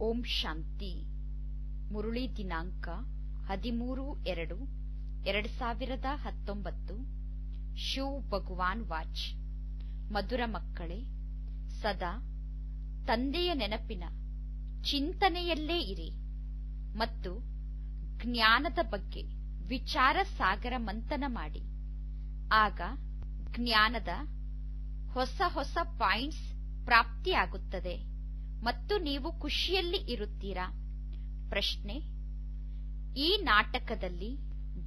ಓಂ ಶಾಂತಿ. ಮುರುಳಿ ದಿನಾಂಕ 13/2/2019. ಶಿವ್ ಭಗವಾನ್ ವಾಚ್. ಮಧುರ ಮಕ್ಕಳೇ, ಸದಾ ತಂದೆಯ ನೆನಪಿನ ಚಿಂತನೆಯಲ್ಲೇ ಇರಿ ಮತ್ತು ಜ್ಞಾನದ ಬಗ್ಗೆ ವಿಚಾರ ಸಾಗರ ಮಂಥನ ಮಾಡಿ. ಆಗ ಜ್ಞಾನದ ಹೊಸ ಹೊಸ ಪಾಯಿಂಟ್ಸ್ ಪ್ರಾಪ್ತಿಯಾಗುತ್ತದೆ ಮತ್ತು ನೀವು ಖುಷಿಯಲ್ಲಿ ಇರುತ್ತೀರಾ. ಪ್ರಶ್ನೆ: ಈ ನಾಟಕದಲ್ಲಿ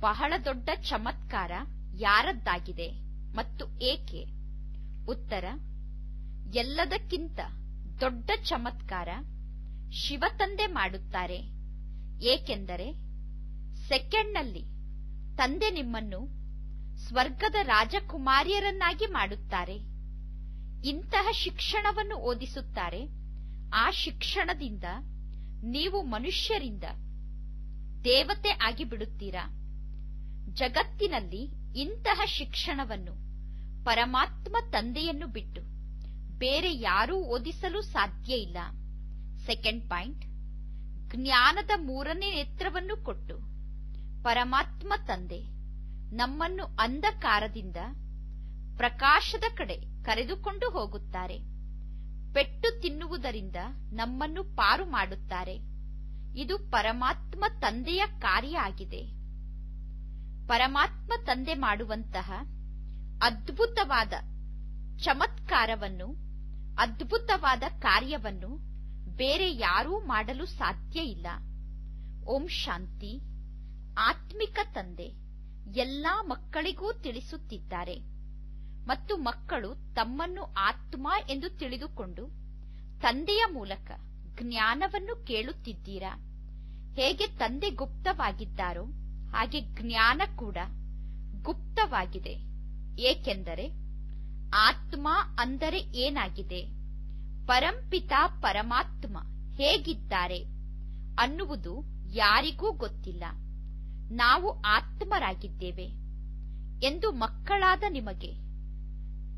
ಬಹಳ ದೊಡ್ಡ ಚಮತ್ಕಾರ ಯಾರದ್ದಾಗಿದೆ ಮತ್ತು ಏಕೆ? ಉತ್ತರ: ಎಲ್ಲದಕ್ಕಿಂತ ದೊಡ್ಡ ಚಮತ್ಕಾರ ಶಿವತಂದೆ ಮಾಡುತ್ತಾರೆ. ಏಕೆಂದರೆ ಸೆಕೆಂಡ್ನಲ್ಲಿ ತಂದೆ ನಿಮ್ಮನ್ನು ಸ್ವರ್ಗದ ರಾಜಕುಮಾರಿಯರನ್ನಾಗಿ ಮಾಡುತ್ತಾರೆ. ಇಂತಹ ಶಿಕ್ಷಣವನ್ನು ಓದಿಸುತ್ತಾರೆ. ಆ ಶಿಕ್ಷಣದಿಂದ ನೀವು ಮನುಷ್ಯರಿಂದ ದೇವತೆ ಆಗಿಬಿಡುತ್ತೀರಾ. ಜಗತ್ತಿನಲ್ಲಿ ಇಂತಹ ಶಿಕ್ಷಣವನ್ನು ಪರಮಾತ್ಮ ತಂದೆಯನ್ನು ಬಿಟ್ಟು ಬೇರೆ ಯಾರೂ ಓದಿಸಲು ಸಾಧ್ಯ ಇಲ್ಲ. ಸೆಕೆಂಡ್ ಪಾಯಿಂಟ್: ಜ್ಞಾನದ 3ನೇ ನೇತ್ರವನ್ನು ಕೊಟ್ಟು ಪರಮಾತ್ಮ ತಂದೆ ನಮ್ಮನ್ನು ಅಂಧಕಾರದಿಂದ ಪ್ರಕಾಶದ ಕಡೆ ಕರೆದುಕೊಂಡು ಹೋಗುತ್ತಾರೆ. ಪೆಟ್ಟು ತಿನ್ನುವುದರಿಂದ ನಮ್ಮನ್ನು ಪಾರು ಮಾಡುತ್ತಾರೆ. ಇದು ಪರಮಾತ್ಮ ತಂದೆಯ ಕಾರ್ಯ ಆಗಿದೆ. ಪರಮಾತ್ಮ ತಂದೆ ಮಾಡುವಂತಹ ಅದ್ಭುತವಾದ ಚಮತ್ಕಾರವನ್ನು, ಅದ್ಭುತವಾದ ಕಾರ್ಯವನ್ನು ಬೇರೆ ಯಾರೂ ಮಾಡಲು ಸಾಧ್ಯ ಇಲ್ಲ. ಓಂ ಶಾಂತಿ. ಆತ್ಮಿಕ ತಂದೆ ಎಲ್ಲಾ ಮಕ್ಕಳಿಗೂ ತಿಳಿಸುತ್ತಿದ್ದಾರೆ ಮತ್ತು ಮಕ್ಕಳು ತಮ್ಮನ್ನು ಆತ್ಮ ಎಂದು ತಿಳಿದುಕೊಂಡು ತಂದೆಯ ಮೂಲಕ ಜ್ಞಾನವನ್ನು ಕೇಳುತ್ತಿದ್ದೀರಾ. ಹೇಗೆ ತಂದೆ ಗುಪ್ತವಾಗಿದ್ದಾರೋ ಹಾಗೆ ಜ್ಞಾನ ಕೂಡ ಗುಪ್ತವಾಗಿದೆ. ಏಕೆಂದರೆ ಆತ್ಮ ಅಂದರೆ ಏನಾಗಿದೆ, ಪರಂಪಿತ ಪರಮಾತ್ಮ ಹೇಗಿದ್ದಾರೆ ಅನ್ನುವುದು ಯಾರಿಗೂ ಗೊತ್ತಿಲ್ಲ. ನಾವು ಆತ್ಮರಾಗಿದ್ದೇವೆ ಎಂದು ಮಕ್ಕಳಾದ ನಿಮಗೆ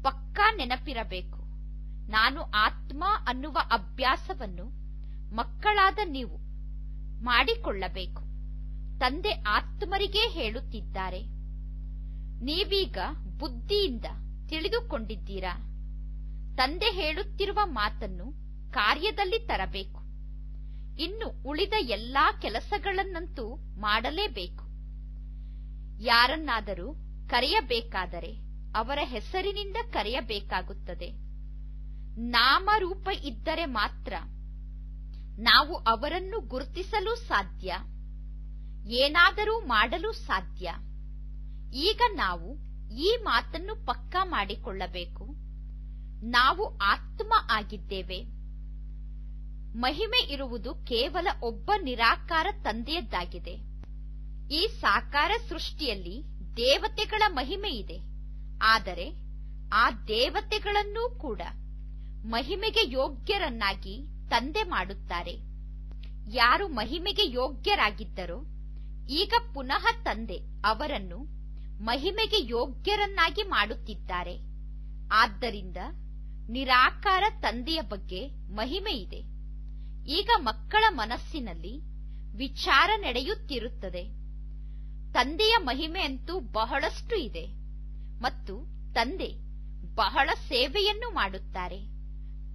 ಪಕ್ಕಾ ನೆನಪಿರಬೇಕು. ನಾನು ಆತ್ಮ ಅನ್ನುವ ಅಭ್ಯಾಸವನ್ನು ಮಕ್ಕಳಾದ ನೀವು ಮಾಡಿಕೊಳ್ಳಬೇಕು. ತಂದೆ ಆತ್ಮರಿಗೇ ಹೇಳುತ್ತಿದ್ದಾರೆ. ನೀವೀಗ ಬುದ್ಧಿಯಿಂದ ತಿಳಿದುಕೊಂಡಿದ್ದೀರಾ. ತಂದೆ ಹೇಳುತ್ತಿರುವ ಮಾತನ್ನು ಕಾರ್ಯದಲ್ಲಿ ತರಬೇಕು. ಇನ್ನು ಉಳಿದ ಎಲ್ಲಾ ಕೆಲಸಗಳನ್ನಂತೂ ಮಾಡಲೇಬೇಕು. ಯಾರನ್ನಾದರೂ ಕರೆಯಬೇಕಾದರೆ ಅವರ ಹೆಸರಿನಿಂದ ಕರೆಯಬೇಕಾಗುತ್ತದೆ. ನಾಮರೂಪ ಇದ್ದರೆ ಮಾತ್ರ ನಾವು ಅವರನ್ನು ಗುರುತಿಸಲು ಸಾಧ್ಯ, ಏನಾದರೂ ಮಾಡಲು ಸಾಧ್ಯ. ಈಗ ನಾವು ಈ ಮಾತನ್ನು ಪಕ್ಕಾ ಮಾಡಿಕೊಳ್ಳಬೇಕು. ನಾವು ಆತ್ಮ ಆಗಿದ್ದೇವೆ. ಮಹಿಮೆ ಇರುವುದು ಕೇವಲ ಒಬ್ಬ ನಿರಾಕಾರ ತಂದೆಯದ್ದಾಗಿದೆ. ಈ ಸಾಕಾರ ಸೃಷ್ಟಿಯಲ್ಲಿ ದೇವತೆಗಳ ಮಹಿಮೆ ಇದೆ. ಆದರೆ ಆ ದೇವತೆಗಳನ್ನೂ ಕೂಡ ಮಹಿಮೆಗೆ ಯೋಗ್ಯರನ್ನಾಗಿ ತಂದೆ ಮಾಡುತ್ತಾರೆ. ಯಾರು ಮಹಿಮೆಗೆ ಯೋಗ್ಯರಾಗಿದ್ದರೋ ಈಗ ಪುನಃ ತಂದೆ ಅವರನ್ನು ಮಹಿಮೆಗೆ ಯೋಗ್ಯರನ್ನಾಗಿ ಮಾಡುತ್ತಿದ್ದಾರೆ. ಆದ್ದರಿಂದ ನಿರಾಕಾರ ತಂದೆಯ ಬಗ್ಗೆ ಮಹಿಮೆ ಇದೆ. ಈಗ ಮಕ್ಕಳ ಮನಸ್ಸಿನಲ್ಲಿ ವಿಚಾರ ನಡೆಯುತ್ತಿರುತ್ತದೆ. ತಂದೆಯ ಮಹಿಮೆ ಅಂತೂ ಬಹಳಷ್ಟು ಇದೆ ಮತ್ತು ತಂದೆ ಬಹಳ ಸೇವೆಯನ್ನು ಮಾಡುತ್ತಾರೆ.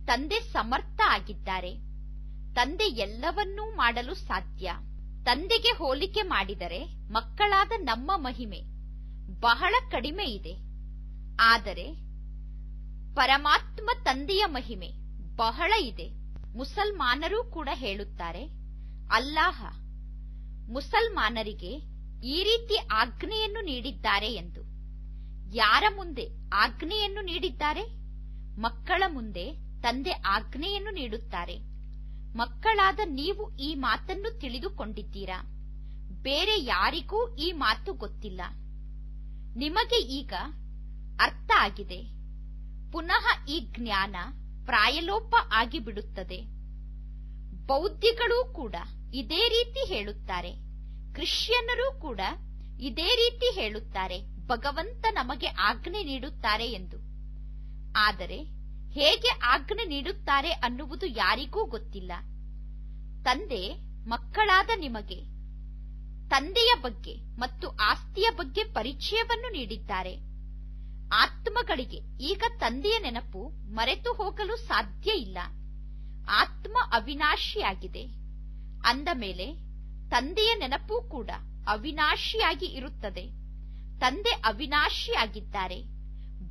ತಂದೆ ಸಮರ್ಥ ಆಗಿದ್ದಾರೆ. ತಂದೆ ಎಲ್ಲವನ್ನೂ ಮಾಡಲು ಸಾಧ್ಯ. ತಂದೆಗೆ ಹೋಲಿಕೆ ಮಾಡಿದರೆ ಮಕ್ಕಳಾದ ನಮ್ಮ ಮಹಿಮೆ ಬಹಳ ಕಡಿಮೆ ಇದೆ. ಆದರೆ ಪರಮಾತ್ಮ ತಂದೆಯ ಮಹಿಮೆ ಬಹಳ ಇದೆ. ಮುಸಲ್ಮಾನರೂ ಕೂಡ ಹೇಳುತ್ತಾರೆ, ಅಲ್ಲಾಹ ಮುಸಲ್ಮಾನರಿಗೆ ಈ ರೀತಿ ಆಜ್ಞೆಯನ್ನು ನೀಡಿದ್ದಾರೆ ಎಂದು. ಯಾರ ಮುಂದೆ ಆಜ್ಞೆಯನ್ನು ನೀಡಿದ್ದಾರೆ? ಮಕ್ಕಳ ಮುಂದೆ ತಂದೆ ಆಜ್ಞೆಯನ್ನು ನೀಡುತ್ತಾರೆ. ಮಕ್ಕಳಾದ ನೀವು ಈ ಮಾತನ್ನು ತಿಳಿದುಕೊಂಡಿದ್ದೀರಾ. ಬೇರೆ ಯಾರಿಗೂ ಈ ಮಾತು ಗೊತ್ತಿಲ್ಲ. ನಿಮಗೆ ಈಗ ಅರ್ಥ ಆಗಿದೆ. ಪುನಃ ಈ ಜ್ಞಾನ ಪ್ರಾಯಲೋಪ ಆಗಿಬಿಡುತ್ತದೆ. ಬೌದ್ಧಿಗಳೂ ಕೂಡ ಇದೇ ರೀತಿ ಹೇಳುತ್ತಾರೆ. ಕ್ರಿಶ್ಚಿಯನ್ನರೂ ಕೂಡ ಇದೇ ರೀತಿ ಹೇಳುತ್ತಾರೆ, ಭಗವಂತ ನಮಗೆ ಆಜ್ಞೆ ನೀಡುತ್ತಾರೆ ಎಂದು. ಆದರೆ ಹೇಗೆ ಆಜ್ಞೆ ನೀಡುತ್ತಾರೆ ಅನ್ನುವುದು ಯಾರಿಗೂ ಗೊತ್ತಿಲ್ಲ. ತಂದೆ ಮಕ್ಕಳಾದ ನಿಮಗೆ ತಂದೆಯ ಬಗ್ಗೆ ಮತ್ತು ಆಸ್ತಿಯ ಬಗ್ಗೆ ಪರಿಚಯವನ್ನು ನೀಡಿದ್ದಾರೆ. ಆತ್ಮಗಳಿಗೆ ಈಗ ತಂದೆಯ ನೆನಪು ಮರೆತು ಹೋಗಲು ಸಾಧ್ಯ ಇಲ್ಲ. ಆತ್ಮ ಅವಿನಾಶಿಯಾಗಿದೆ. ಅಂದ ಮೇಲೆ ತಂದೆಯ ನೆನಪು ಕೂಡ ಅವಿನಾಶಿಯಾಗಿ ಇರುತ್ತದೆ. ತಂದೆ ಅವಿನಾಶಿಯಾಗಿದ್ದಾರೆ.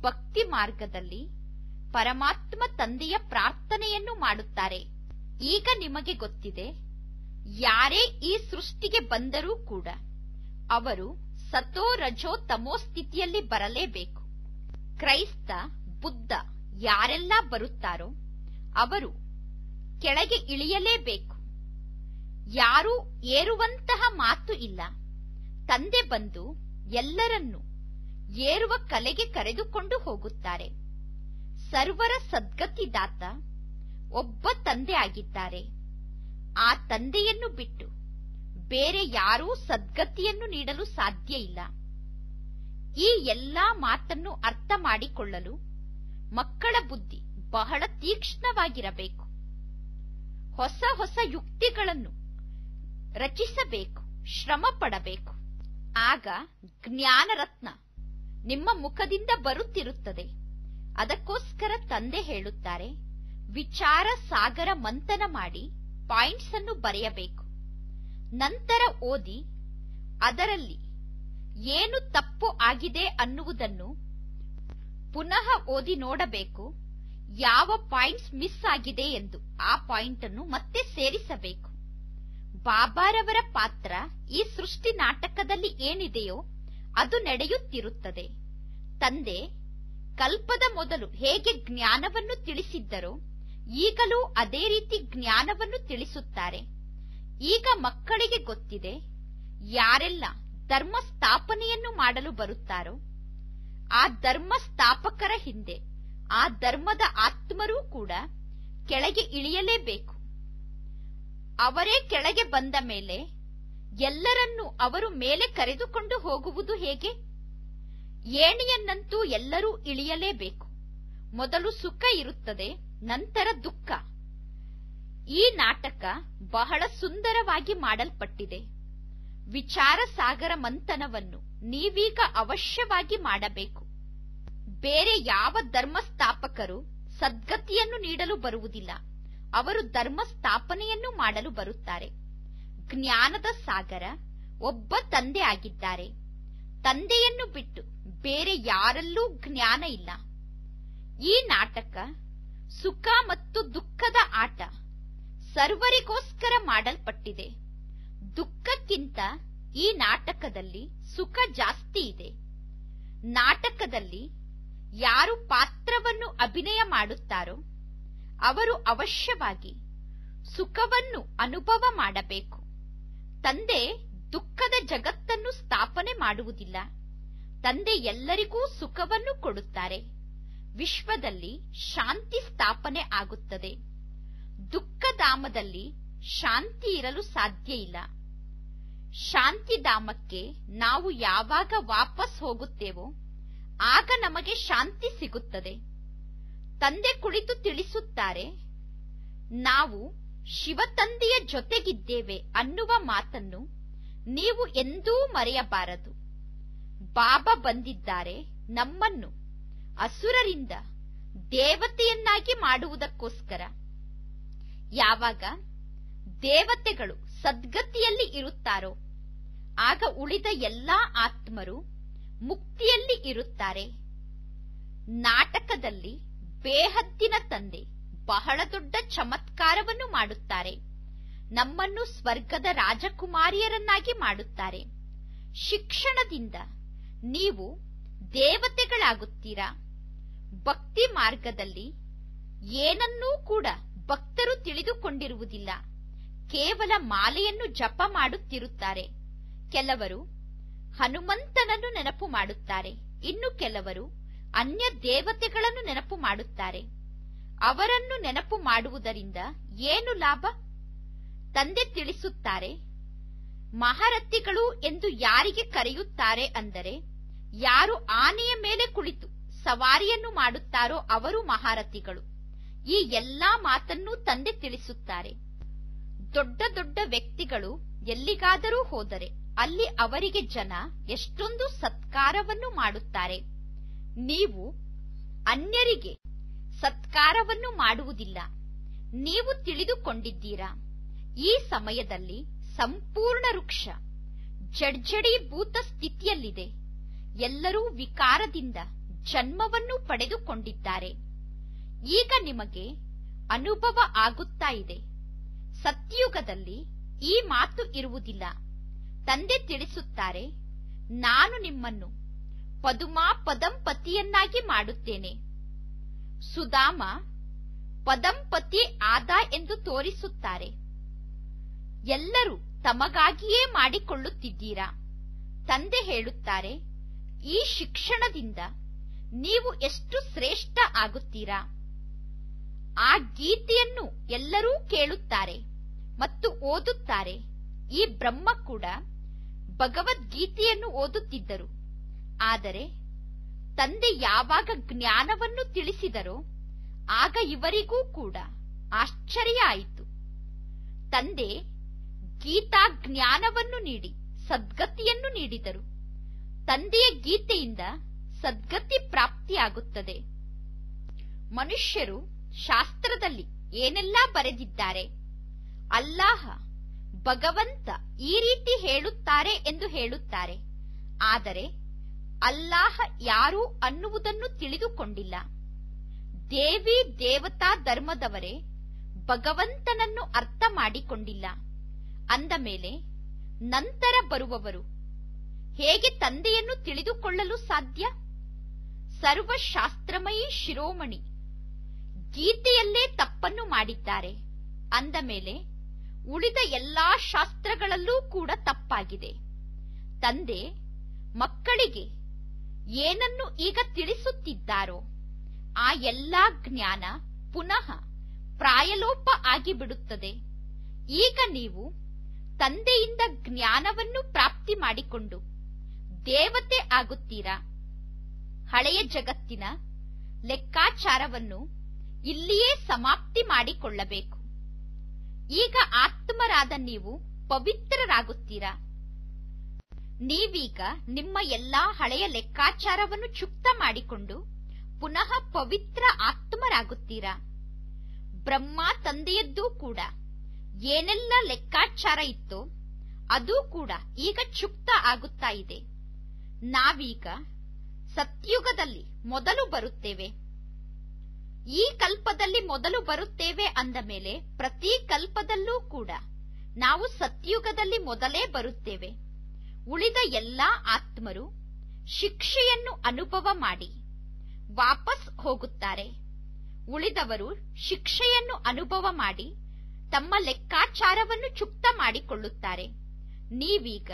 ಭಕ್ತಿ ಮಾರ್ಗದಲ್ಲಿ ಪರಮಾತ್ಮ ತಂದೆಯ ಪ್ರಾರ್ಥನೆಯನ್ನು ಮಾಡುತ್ತಾರೆ. ಈಗ ನಿಮಗೆ ಗೊತ್ತಿದೆ, ಯಾರೇ ಈ ಸೃಷ್ಟಿಗೆ ಬಂದರೂ ಕೂಡ ಅವರು ಸತೋ ರಜೋ ತಮೋ ಸ್ಥಿತಿಯಲ್ಲಿ ಬರಲೇಬೇಕು. ಕ್ರೈಸ್ತ, ಬುದ್ಧ ಯಾರೆಲ್ಲ ಬರುತ್ತಾರೋ ಅವರು ಕೆಳಗೆ ಇಳಿಯಲೇಬೇಕು. ಯಾರೂ ಏರುವಂತಹ ಮಾತು ಇಲ್ಲ. ತಂದೆ ಬಂದು ಎಲ್ಲರನ್ನೂ ಏರುವ ಕಲೆಗೆ ಕರೆದುಕೊಂಡು ಹೋಗುತ್ತಾರೆ. ಸರ್ವರ ಸದ್ಗತಿದಾತ ಒಬ್ಬ ತಂದೆ ಆಗಿದ್ದಾರೆ. ಆ ತಂದೆಯನ್ನು ಬಿಟ್ಟು ಬೇರೆ ಯಾರೂ ಸದ್ಗತಿಯನ್ನು ನೀಡಲು ಸಾಧ್ಯ ಇಲ್ಲ. ಈ ಎಲ್ಲಾ ಮಾತನ್ನು ಅರ್ಥ ಮಾಡಿಕೊಳ್ಳಲು ಮಕ್ಕಳ ಬುದ್ಧಿ ಬಹಳ ತೀಕ್ಷ್ಣವಾಗಿರಬೇಕು. ಹೊಸ ಹೊಸ ಯುಕ್ತಿಗಳನ್ನು ರಚಿಸಬೇಕು, ಶ್ರಮ ಪಡಬೇಕು. ಆಗ ಜ್ಞಾನರತ್ನ ನಿಮ್ಮ ಮುಖದಿಂದ ಬರುತ್ತಿರುತ್ತದೆ. ಅದಕ್ಕೋಸ್ಕರ ತಂದೆ ಹೇಳುತ್ತಾರೆ, ವಿಚಾರ ಸಾಗರ ಮಂಥನ ಮಾಡಿ ಪಾಯಿಂಟ್ಸ್ ಅನ್ನು ಬರೆಯಬೇಕು. ನಂತರ ಓದಿ ಅದರಲ್ಲಿ ಏನು ತಪ್ಪು ಆಗಿದೆ ಅನ್ನುವುದನ್ನು ಪುನಃ ಓದಿ ನೋಡಬೇಕು. ಯಾವ ಪಾಯಿಂಟ್ಸ್ ಮಿಸ್ ಆಗಿದೆ ಎಂದು ಆ ಪಾಯಿಂಟ್ ಅನ್ನು ಮತ್ತೆ ಸೇರಿಸಬೇಕು. ಬಾಬಾರವರ ಪಾತ್ರ ಈ ಸೃಷ್ಟಿ ನಾಟಕದಲ್ಲಿ ಏನಿದೆಯೋ ಅದು ನಡೆಯುತ್ತಿರುತ್ತದೆ. ತಂದೆ ಕಲ್ಪದ ಮೊದಲು ಹೇಗೆ ಜ್ಞಾನವನ್ನು ತಿಳಿಸಿದ್ದರೋ ಈಗಲೂ ಅದೇ ರೀತಿ ಜ್ಞಾನವನ್ನು ತಿಳಿಸುತ್ತಾರೆ. ಈಗ ಮಕ್ಕಳಿಗೆ ಗೊತ್ತಿದೆ, ಯಾರೆಲ್ಲ ಧರ್ಮ ಸ್ಥಾಪನೆಯನ್ನು ಮಾಡಲು ಬರುತ್ತಾರೋ ಆ ಧರ್ಮ ಸ್ಥಾಪಕರ ಹಿಂದೆ ಆ ಧರ್ಮದ ಆತ್ಮರೂ ಕೂಡ ಕೆಳಗೆ ಇಳಿಯಲೇಬೇಕು. ಅವರೇ ಕೆಳಗೆ ಬಂದ ಮೇಲೆ ಎಲ್ಲರನ್ನೂ ಅವರು ಮೇಲೆ ಕರೆದುಕೊಂಡು ಹೋಗುವುದು ಹೇಗೆ? ಏಣಿಯನ್ನಂತೂ ಎಲ್ಲರೂ ಇಳಿಯಲೇಬೇಕು. ಮೊದಲು ಸುಖ ಇರುತ್ತದೆ, ನಂತರ ದುಃಖ. ಈ ನಾಟಕ ಬಹಳ ಸುಂದರವಾಗಿ ಮಾಡಲ್ಪಟ್ಟಿದೆ. ವಿಚಾರ ಸಾಗರ ಮಂಥನವನ್ನು ನೀವೀಗ ಅವಶ್ಯವಾಗಿ ಮಾಡಬೇಕು. ಬೇರೆ ಯಾವ ಧರ್ಮ ಸ್ಥಾಪಕರು ಸದ್ಗತಿಯನ್ನು ನೀಡಲು ಬರುವುದಿಲ್ಲ. ಅವರು ಧರ್ಮ ಸ್ಥಾಪನೆಯನ್ನು ಮಾಡಲು ಬರುತ್ತಾರೆ. ಜ್ಞಾನದ ಸಾಗರ ಒಬ್ಬ ತಂದೆ ಆಗಿದ್ದಾರೆ. ತಂದೆಯನ್ನು ಬಿಟ್ಟು ಬೇರೆ ಯಾರಲ್ಲೂ ಜ್ಞಾನ ಇಲ್ಲ. ಈ ನಾಟಕ ಸುಖ ಮತ್ತು ದುಃಖದ ಆಟ ಸರ್ವರಿಗೋಸ್ಕರ ಮಾಡಲ್ಪಟ್ಟಿದೆ. ದುಃಖಕ್ಕಿಂತ ಈ ನಾಟಕದಲ್ಲಿ ಸುಖ ಜಾಸ್ತಿ ಇದೆ. ನಾಟಕದಲ್ಲಿ ಯಾರು ಪಾತ್ರವನ್ನು ಅಭಿನಯ ಮಾಡುತ್ತಾರೋ ಅವರು ಅವಶ್ಯವಾಗಿ ಸುಖವನ್ನು ಅನುಭವ ಮಾಡಬೇಕು. ತಂದೆ ದುಃಖದ ಜಗತ್ತನ್ನು ಸ್ಥಾಪನೆ ಮಾಡುವುದಿಲ್ಲ. ತಂದೆ ಎಲ್ಲರಿಗೂ ಸುಖವನ್ನು ಕೊಡುತ್ತಾರೆ. ವಿಶ್ವದಲ್ಲಿ ಶಾಂತಿ ಸ್ಥಾಪನೆ ಆಗುತ್ತದೆ. ದುಃಖಧಾಮದಲ್ಲಿ ಶಾಂತಿ ಇರಲು ಸಾಧ್ಯ ಇಲ್ಲ. ಶಾಂತಿಧಾಮಕ್ಕೆ ನಾವು ಯಾವಾಗ ವಾಪಸ್ ಹೋಗುತ್ತೇವೋ ಆಗ ನಮಗೆ ಶಾಂತಿ ಸಿಗುತ್ತದೆ. ತಂದೆ ಕುಳಿತು ತಿಳಿಸುತ್ತಾರೆ, ನಾವು ಶಿವತಂದೆಯ ಜೊತೆಗಿದ್ದೇವೆ ಅನ್ನುವ ಮಾತನ್ನು ನೀವು ಎಂದೂ ಮರೆಯಬಾರದು. ಬಾಬಾ ಬಂದಿದ್ದಾರೆ ನಮ್ಮನ್ನು ಅಸುರರಿಂದ ದೇವತೆಯನ್ನಾಗಿ ಮಾಡುವುದಕ್ಕೋಸ್ಕರ. ಯಾವಾಗ ದೇವತೆಗಳು ಸದ್ಗತಿಯಲ್ಲಿ ಇರುತ್ತಾರೋ ಆಗ ಉಳಿದ ಎಲ್ಲಾ ಆತ್ಮರು ಮುಕ್ತಿಯಲ್ಲಿ ಇರುತ್ತಾರೆ. ನಾಟಕದಲ್ಲಿ ಬೇಹದ್ದಿನ ತಂದೆ ಬಹಳ ದೊಡ್ಡ ಚಮತ್ಕಾರವನ್ನು ಮಾಡುತ್ತಾರೆ. ನಮ್ಮನ್ನು ಸ್ವರ್ಗದ ರಾಜಕುಮಾರಿಯರನ್ನಾಗಿ ಮಾಡುತ್ತಾರೆ. ಶಿಕ್ಷಣದಿಂದ ನೀವು ದೇವತೆಗಳಾಗುತ್ತೀರಾ. ಭಕ್ತಿ ಮಾರ್ಗದಲ್ಲಿ ಏನನ್ನೂ ಕೂಡ ಭಕ್ತರು ತಿಳಿದುಕೊಂಡಿರುವುದಿಲ್ಲ. ಕೇವಲ ಮಾಲೆಯನ್ನು ಜಪ ಮಾಡುತ್ತಿರುತ್ತಾರೆ. ಕೆಲವರು ಹನುಮಂತನನ್ನು ನೆನಪು ಮಾಡುತ್ತಾರೆ, ಇನ್ನು ಕೆಲವರು ಅನ್ಯ ದೇವತೆಗಳನ್ನು ನೆನಪು ಮಾಡುತ್ತಾರೆ. ಅವರನ್ನು ನೆನಪು ಮಾಡುವುದರಿಂದ ಏನು ಲಾಭ? ತಂದೆ ತಿಳಿಸುತ್ತಾರೆ, ಮಹಾರಥಿಗಳು ಎಂದು ಯಾರಿಗೆ ಕರೆಯುತ್ತಾರೆ ಅಂದರೆ ಯಾರು ಆನೆಯ ಮೇಲೆ ಕುಳಿತು ಸವಾರಿಯನ್ನು ಮಾಡುತ್ತಾರೋ ಅವರು ಮಹಾರಥಿಗಳು. ಈ ಎಲ್ಲಾ ಮಾತನ್ನು ತಂದೆ ತಿಳಿಸುತ್ತಾರೆ. ದೊಡ್ಡ ದೊಡ್ಡ ವ್ಯಕ್ತಿಗಳು ಎಲ್ಲಿಗಾದರೂ ಹೋದರೆ ಅಲ್ಲಿ ಅವರಿಗೆ ಜನ ಎಷ್ಟೊಂದು ಸತ್ಕಾರವನ್ನು ಮಾಡುತ್ತಾರೆ. ನೀವು ಅನ್ಯರಿಗೆ ಸತ್ಕಾರವನ್ನು ಮಾಡುವುದಿಲ್ಲ. ನೀವು ತಿಳಿದುಕೊಂಡಿದ್ದೀರಾ, ಈ ಸಮಯದಲ್ಲಿ ಸಂಪೂರ್ಣ ವೃಕ್ಷ ಜಡ್ಜಡೀಭೂತ ಸ್ಥಿತಿಯಲ್ಲಿದೆ. ಎಲ್ಲರೂ ವಿಕಾರದಿಂದ ಜನ್ಮವನ್ನು ಪಡೆದುಕೊಂಡಿದ್ದಾರೆ. ಈಗ ನಿಮಗೆ ಅನುಭವ ಆಗುತ್ತಾ ಇದೆ. ಸತ್ಯುಗದಲ್ಲಿ ಈ ಮಾತು ಇರುವುದಿಲ್ಲ. ತಂದೆ ತಿಳಿಸುತ್ತಾರೆ, ನಾನು ನಿಮ್ಮನ್ನು ಪದುಮಾ ಪದಂಪತಿಯನ್ನಾಗಿ ಮಾಡುತ್ತೇನೆ. ಸುಧಾಮ ಪದಂಪತಿ ಆದ ಎಂದು ತೋರಿಸುತ್ತಾರೆ. ಎಲ್ಲರೂ ತಮಗಾಗಿಯೇ ಮಾಡಿಕೊಳ್ಳುತ್ತಿದ್ದೀರಾ. ತಂದೆ ಹೇಳುತ್ತಾರೆ, ಈ ಶಿಕ್ಷಣದಿಂದ ನೀವು ಎಷ್ಟು ಶ್ರೇಷ್ಠ ಆಗುತ್ತೀರಾ. ಆ ಗೀತೆಯನ್ನು ಎಲ್ಲರೂ ಕೇಳುತ್ತಾರೆ ಮತ್ತು ಓದುತ್ತಾರೆ. ಈ ಬ್ರಹ್ಮ ಕೂಡ ಭಗವದ್ಗೀತೆಯನ್ನು ಓದುತ್ತಿದ್ದರು. ಆದರೆ ತಂದೆ ಯಾವಾಗ ಜ್ಞಾನವನ್ನು ತಿಳಿಸಿದರೋ ಆಗ ಇವರಿಗೂ ಕೂಡ ಆಶ್ಚರ್ಯ ಆಯಿತು. ತಂದೆ ಗೀತಾ ಜ್ಞಾನವನ್ನು ನೀಡಿ ಸದ್ಗತಿಯನ್ನು ನೀಡಿದರು. ತಂದೆಯ ಗೀತೆಯಿಂದ ಸದ್ಗತಿ ಪ್ರಾಪ್ತಿಯಾಗುತ್ತದೆ. ಮನುಷ್ಯರು ಶಾಸ್ತ್ರದಲ್ಲಿ ಏನೆಲ್ಲ ಬರೆದಿದ್ದಾರೆ, ಅಲ್ಲಾಹ ಭಗವಂತ ಈ ರೀತಿ ಹೇಳುತ್ತಾರೆ ಎಂದು ಹೇಳುತ್ತಾರೆ. ಆದರೆ ಅಲ್ಲಾಹ ಯಾರು ಅನ್ನುವುದನ್ನು ತಿಳಿದುಕೊಂಡಿಲ್ಲ. ದೇವಿ ದೇವತಾ ಧರ್ಮದವರೇ ಭಗವಂತನನ್ನು ಅರ್ಥ ಮಾಡಿಕೊಂಡಿಲ್ಲ. ಅಂದ ಮೇಲೆ ನಂತರ ಬರುವವರು ಹೇಗೆ ತಂದೆಯನ್ನು ತಿಳಿದುಕೊಳ್ಳಲು ಸಾಧ್ಯ? ಸರ್ವಶಾಸ್ತ್ರಮಯಿ ಶಿರೋಮಣಿ ಗೀತೆಯಲ್ಲೇ ತಪ್ಪನ್ನು ಮಾಡಿದ್ದಾರೆ. ಅಂದ ಮೇಲೆ ಉಳಿದ ಎಲ್ಲಾ ಶಾಸ್ತ್ರಗಳಲ್ಲೂ ಕೂಡ ತಪ್ಪಾಗಿದೆ. ತಂದೆ ಮಕ್ಕಳಿಗೆ ಏನನ್ನು ಈಗ ತಿಳಿಸುತ್ತಿದ್ದಾರೋ ಆ ಎಲ್ಲಾ ಜ್ಞಾನ ಪುನಃ ಪ್ರಾಯಲೋಪ ಆಗಿಬಿಡುತ್ತದೆ. ಈಗ ನೀವು ತಂದೆಯಿಂದ ಜ್ಞಾನವನ್ನು ಪ್ರಾಪ್ತಿ ಮಾಡಿಕೊಂಡು ದೇವತೆ ಆಗುತ್ತೀರಾ. ಹಳೆಯ ಜಗತ್ತಿನ ಲೆಕ್ಕಾಚಾರವನ್ನು ಇಲ್ಲಿಯೇ ಸಮಾಪ್ತಿ ಮಾಡಿಕೊಳ್ಳಬೇಕು. ಈಗ ಆತ್ಮರಾದ ನೀವು ಪವಿತ್ರರಾಗುತ್ತೀರಾ. ನೀವೀಗ ನಿಮ್ಮ ಎಲ್ಲಾ ಹಳೆಯ ಲೆಕ್ಕಾಚಾರವನ್ನು ಚುಕ್ತ ಮಾಡಿಕೊಂಡು ಪುನಃ ಪವಿತ್ರ ಆತ್ಮರಾಗುತ್ತೀರಾ. ಬ್ರಹ್ಮ ತಂದೆಯದ್ದೂ ಕೂಡ ಏನೆಲ್ಲ ಲೆಕ್ಕಾಚಾರ ಇತ್ತೋ ಅದು ಕೂಡ ಈಗ ಚುಕ್ತ ಆಗುತ್ತಾ ಇದೆ. ನಾವೀಗ ಸತ್ಯುಗದಲ್ಲಿ ಮೊದಲು ಬರುತ್ತೇವೆ. ಈ ಕಲ್ಪದಲ್ಲಿ ಮೊದಲು ಬರುತ್ತೇವೆ ಅಂದ ಮೇಲೆ ಪ್ರತಿ ಕಲ್ಪದಲ್ಲೂ ಕೂಡ ನಾವು ಸತ್ಯುಗದಲ್ಲಿ ಮೊದಲೇ ಬರುತ್ತೇವೆ. ಉಳಿದ ಎಲ್ಲಾ ಆತ್ಮರು ಶಿಕ್ಷೆಯನ್ನು ಅನುಭವ ಮಾಡಿ ವಾಪಸ್ ಹೋಗುತ್ತಾರೆ. ಉಳಿದವರು ಶಿಕ್ಷೆಯನ್ನು ಅನುಭವ ಮಾಡಿ ತಮ್ಮ ಲೆಕ್ಕಾಚಾರವನ್ನು ಚುಕ್ತ ಮಾಡಿಕೊಳ್ಳುತ್ತಾರೆ. ನೀವೀಗ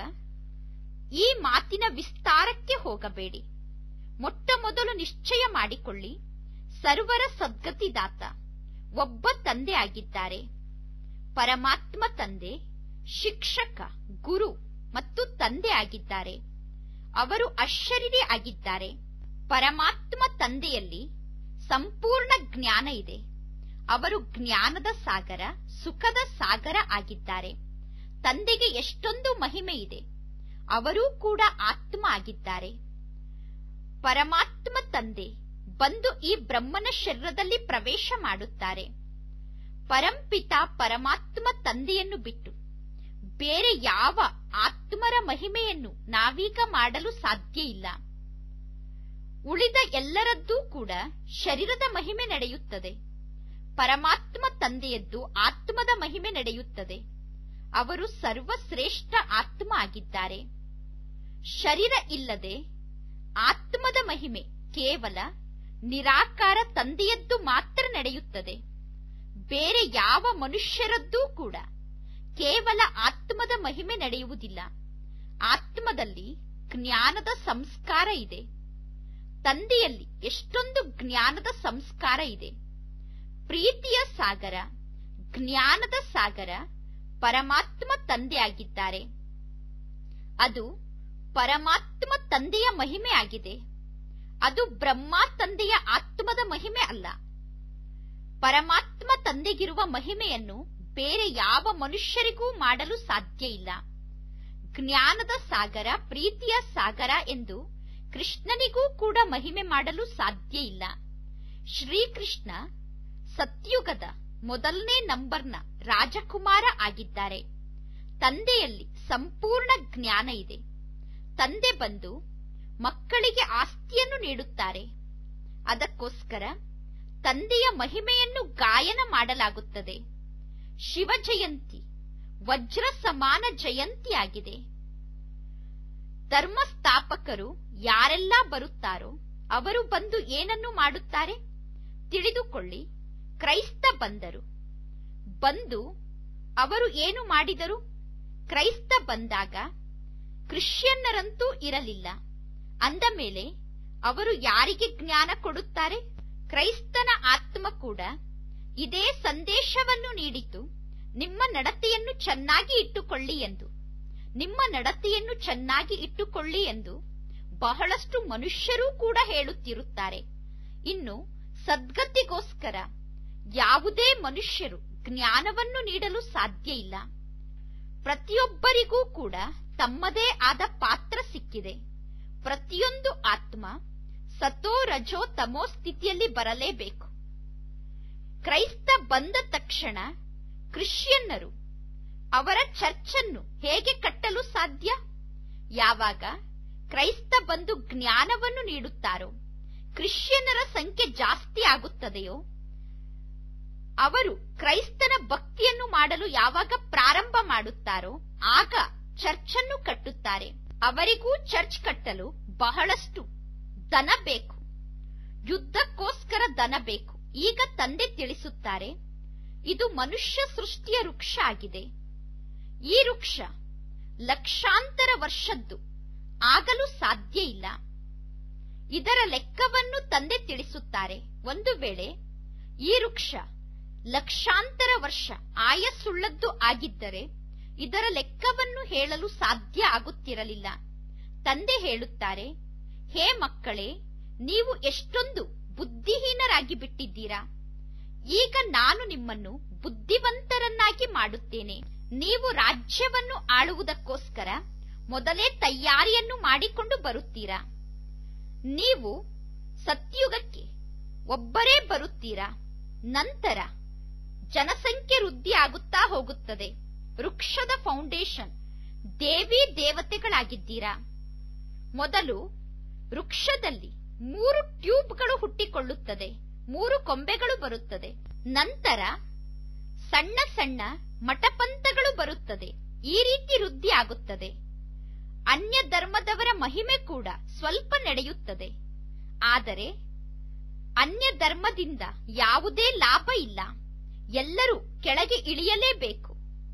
ಈ ಮಾತಿನ ವಿಸ್ತಾರಕ್ಕೆ ಹೋಗಬೇಡಿ. ಮೊಟ್ಟ ಮೊದಲು ನಿಶ್ಚಯ ಮಾಡಿಕೊಳ್ಳಿ, ಸರ್ವರ ಸದ್ಗತಿದಾತ ಒಬ್ಬ ತಂದೆ ಆಗಿದ್ದಾರೆ. ಪರಮಾತ್ಮ ತಂದೆ ಶಿಕ್ಷಕ, ಗುರು ಮತ್ತು ತಂದೆ ಆಗಿದ್ದಾರೆ. ಅವರು ಅಶರೀರಿ ಆಗಿದ್ದಾರೆ. ಪರಮಾತ್ಮ ತಂದೆಯಲ್ಲಿ ಸಂಪೂರ್ಣ ಜ್ಞಾನ ಇದೆ. ಅವರು ಜ್ಞಾನದ ಸಾಗರ, ಸುಖದ ಸಾಗರ ಆಗಿದ್ದಾರೆ. ತಂದೆಗೆ ಎಷ್ಟೊಂದು ಮಹಿಮೆ ಇದೆ. ಅವರೂ ಕೂಡ ಆತ್ಮ ಆಗಿದ್ದಾರೆ. ಪರಮಾತ್ಮ ತಂದೆ ಬಂದು ಈ ಬ್ರಹ್ಮನ ಶರೀರದಲ್ಲಿ ಪ್ರವೇಶ ಮಾಡುತ್ತಾರೆ. ಪರಂಪಿತ ಪರಮಾತ್ಮ ತಂದೆಯನ್ನು ಬಿಟ್ಟು ಬೇರೆ ಯಾವ ಆತ್ಮರ ಮಹಿಮೆಯನ್ನು ನಾವೀಗ ಮಾಡಲು ಸಾಧ್ಯ ಇಲ್ಲ. ಉಳಿದ ಎಲ್ಲರದ್ದೂ ಕೂಡ ಶರೀರದ ಮಹಿಮೆ ನಡೆಯುತ್ತದೆ. ಪರಮಾತ್ಮ ತಂದೆಯದ್ದು ಆತ್ಮದ ಮಹಿಮೆ ನಡೆಯುತ್ತದೆ. ಅವರು ಸರ್ವಶ್ರೇಷ್ಠ ಆತ್ಮ ಆಗಿದ್ದಾರೆ. ಶರೀರ ಇಲ್ಲದೆ ಆತ್ಮದ ಮಹಿಮೆ ಕೇವಲ ನಿರಾಕಾರ ತಂದೆಯದ್ದು ಮಾತ್ರ ನಡೆಯುತ್ತದೆ. ಬೇರೆ ಯಾವ ಮನುಷ್ಯರದ್ದೂ ಕೂಡ ಕೇವಲ ಆತ್ಮದ ಮಹಿಮೆ ನಡೆಯುವುದಿಲ್ಲ. ಆತ್ಮದಲ್ಲಿ ಜ್ಞಾನದ ಸಂಸ್ಕಾರ ಇದೆ. ತಂದೆಯಲ್ಲಿ ಎಷ್ಟೊಂದು ಜ್ಞಾನದ ಸಂಸ್ಕಾರ ಇದೆ. ಪ್ರೀತಿಯ ಸಾಗರ, ಜ್ಞಾನದ ಸಾಗರ ಪರಮಾತ್ಮ ತಂದೆಯಾಗಿದ್ದಾರೆ. ಅದು ಪರಮಾತ್ಮ ತಂದೆಯ ಮಹಿಮೆ ಆಗಿದೆ. ಅದು ಬ್ರಹ್ಮ ತಂದೆಯ ಆತ್ಮದ ಮಹಿಮೆ ಅಲ್ಲ. ಪರಮಾತ್ಮ ತಂದೆಗಿರುವ ಮಹಿಮೆಯನ್ನು ಬೇರೆ ಯಾವ ಮನುಷ್ಯರಿಗೂ ಮಾಡಲು ಸಾಧ್ಯ ಇಲ್ಲ. ಜ್ಞಾನದ ಸಾಗರ, ಪ್ರೀತಿಯ ಸಾಗರ ಎಂದು ಕೃಷ್ಣನಿಗೂ ಕೂಡ ಮಹಿಮೆ ಮಾಡಲು ಸಾಧ್ಯ ಇಲ್ಲ. ಶ್ರೀಕೃಷ್ಣ ಸತ್ಯುಗದ ಮೊದಲನೇ ನಂಬರ್ನ ರಾಜಕುಮಾರ ಆಗಿದ್ದಾರೆ. ತಂದೆಯಲ್ಲಿ ಸಂಪೂರ್ಣ ಜ್ಞಾನ ಇದೆ. ತಂದೆ ಬಂದು ಮಕ್ಕಳಿಗೆ ಆಸ್ತಿಯನ್ನು ನೀಡುತ್ತಾರೆ. ಅದಕ್ಕೋಸ್ಕರ ತಂದೆಯ ಮಹಿಮೆಯನ್ನು ಗಾಯನ ಮಾಡಲಾಗುತ್ತದೆ. ಶಿವ ಜಯಂತಿ ವಜ್ರ ಸಮಾನ ಜಯಂತಿಯಾಗಿದೆ. ಧರ್ಮಸ್ಥಾಪಕರು ಯಾರೆಲ್ಲ ಬರುತ್ತಾರೋ ಅವರು ಬಂದು ಏನನ್ನು ಮಾಡುತ್ತಾರೆ ತಿಳಿದುಕೊಳ್ಳಿ. ಕ್ರೈಸ್ತ ಬಂದು ಅವರು ಏನು ಮಾಡಿದರು? ಕ್ರೈಸ್ತ ಬಂದಾಗ ಕ್ರಿಶ್ಚಿಯನ್ನರಂತೂ ಇರಲಿಲ್ಲ. ಅಂದ ಮೇಲೆ ಅವರು ಯಾರಿಗೆ ಜ್ಞಾನ ಕೊಡುತ್ತಾರೆ? ಕ್ರೈಸ್ತನ ಆತ್ಮ ಕೂಡ ಇದೇ ಸಂದೇಶವನ್ನು ನೀಡಿತು, ನಿಮ್ಮ ನಡತೆಯನ್ನು ಚೆನ್ನಾಗಿ ಇಟ್ಟುಕೊಳ್ಳಿ ಎಂದು. ನಿಮ್ಮ ನಡತೆಯನ್ನು ಚೆನ್ನಾಗಿ ಇಟ್ಟುಕೊಳ್ಳಿ ಎಂದು ಬಹಳಷ್ಟು ಮನುಷ್ಯರೂ ಕೂಡ ಹೇಳುತ್ತಿರುತ್ತಾರೆ. ಇನ್ನು ಸದ್ಗತಿಗೋಸ್ಕರ ಯಾವುದೇ ಮನುಷ್ಯರು ಜ್ಞಾನವನ್ನು ನೀಡಲು ಸಾಧ್ಯ ಇಲ್ಲ. ಪ್ರತಿಯೊಬ್ಬರಿಗೂ ಕೂಡ ತಮ್ಮದೇ ಆದ ಪಾತ್ರ ಸಿಕ್ಕಿದೆ. ಪ್ರತಿಯೊಂದು ಆತ್ಮ ಸತೋ ರಜೋ ತಮೋ ಸ್ಥಿತಿಯಲ್ಲಿ ಬರಲೇಬೇಕು. ಕ್ರೈಸ್ತ ಬಂದ ತಕ್ಷಣ ಕ್ರಿಶ್ಚಿಯನ್ನರು ಅವರ ಚರ್ಚನ್ನು ಹೇಗೆ ಕಟ್ಟಲು ಸಾಧ್ಯ? ಯಾವಾಗ ಕ್ರೈಸ್ತ ಬಂದು ಜ್ಞಾನವನ್ನು ನೀಡುತ್ತಾರೋ, ಕ್ರಿಶ್ಚಿಯನ್ನರ ಸಂಖ್ಯೆ ಜಾಸ್ತಿ ಆಗುತ್ತದೆಯೋ, ಅವರು ಕ್ರೈಸ್ತನ ಭಕ್ತಿಯನ್ನು ಮಾಡಲು ಯಾವಾಗ ಪ್ರಾರಂಭ ಮಾಡುತ್ತಾರೋ ಆಗ ಚರ್ಚನ್ನು ಕಟ್ಟುತ್ತಾರೆ. ಅವರಿಗೂ ಚರ್ಚ್ ಕಟ್ಟಲು ಬಹಳಷ್ಟು ಧನ ಬೇಕು, ಯುದ್ಧಕ್ಕೋಸ್ಕರ ಧನ ಬೇಕು. ಈಗ ತಂದೆ ತಿಳಿಸುತ್ತಾರೆ, ಇದು ಮನುಷ್ಯ ಸೃಷ್ಟಿಯ ವೃಕ್ಷ ಆಗಿದೆ. ಈ ವೃಕ್ಷ ಲಕ್ಷಾಂತರ ವರ್ಷದ್ದು ಆಗಲು ಸಾಧ್ಯ ಇಲ್ಲ. ಇದರ ಲೆಕ್ಕವನ್ನು ತಂದೆ ತಿಳಿಸುತ್ತಾರೆ. ಒಂದು ವೇಳೆ ಈ ವೃಕ್ಷ ಲಕ್ಷಾಂತರ ವರ್ಷ ಆಯಸ್ಸುಳ್ಳದ್ದು ಆಗಿದ್ದರೆ ಇದರ ಲೆಕ್ಕವನ್ನು ಹೇಳಲು ಸಾಧ್ಯ ಆಗುತ್ತಿರಲಿಲ್ಲ. ತಂದೆ ಹೇಳುತ್ತಾರೆ, ಹೇ ಮಕ್ಕಳೇ, ನೀವು ಎಷ್ಟೊಂದು ಬುದ್ಧಿಹೀನರಾಗಿ ಬಿಟ್ಟಿದ್ದೀರಾ. ಈಗ ನಾನು ನಿಮ್ಮನ್ನು ಬುದ್ಧಿವಂತರನ್ನಾಗಿ ಮಾಡುತ್ತೇನೆ. ನೀವು ರಾಜ್ಯವನ್ನು ಆಳುವುದಕ್ಕೋಸ್ಕರ ಮೊದಲೇ ತಯಾರಿಯನ್ನು ಮಾಡಿಕೊಂಡು ಬರುತ್ತೀರಾ. ನೀವು ಸತ್ಯುಗಕ್ಕೆ ಒಬ್ಬರೇ ಬರುತ್ತೀರಾ. ನಂತರ ಜನಸಂಖ್ಯೆ ವೃದ್ಧಿ ಆಗುತ್ತಾ ಹೋಗುತ್ತದೆ. ವೃಕ್ಷದ ಫೌಂಡೇಶನ್ ದೇವಿ ದೇವತೆಗಳಾಗಿದ್ದೀರಾ. ಮೊದಲು ವೃಕ್ಷದಲ್ಲಿ 3 ಟ್ಯೂಬ್ಗಳು ಹುಟ್ಟಿಕೊಳ್ಳುತ್ತದೆ, 3 ಕೊಂಬೆಗಳು ಬರುತ್ತದೆ. ನಂತರ ಸಣ್ಣ ಸಣ್ಣ ಮಠಪಂಥಗಳು ಬರುತ್ತದೆ. ಈ ರೀತಿ ವೃದ್ಧಿ ಆಗುತ್ತದೆ. ಅನ್ಯ ಧರ್ಮದವರ ಮಹಿಮೆ ಕೂಡ ಸ್ವಲ್ಪ ನಡೆಯುತ್ತದೆ. ಆದರೆ ಅನ್ಯ ಧರ್ಮದಿಂದ ಯಾವುದೇ ಲಾಭ ಇಲ್ಲ. ಎಲ್ಲರೂ ಕೆಳಗೆ ಇಳಿಯಲೇಬೇಕು.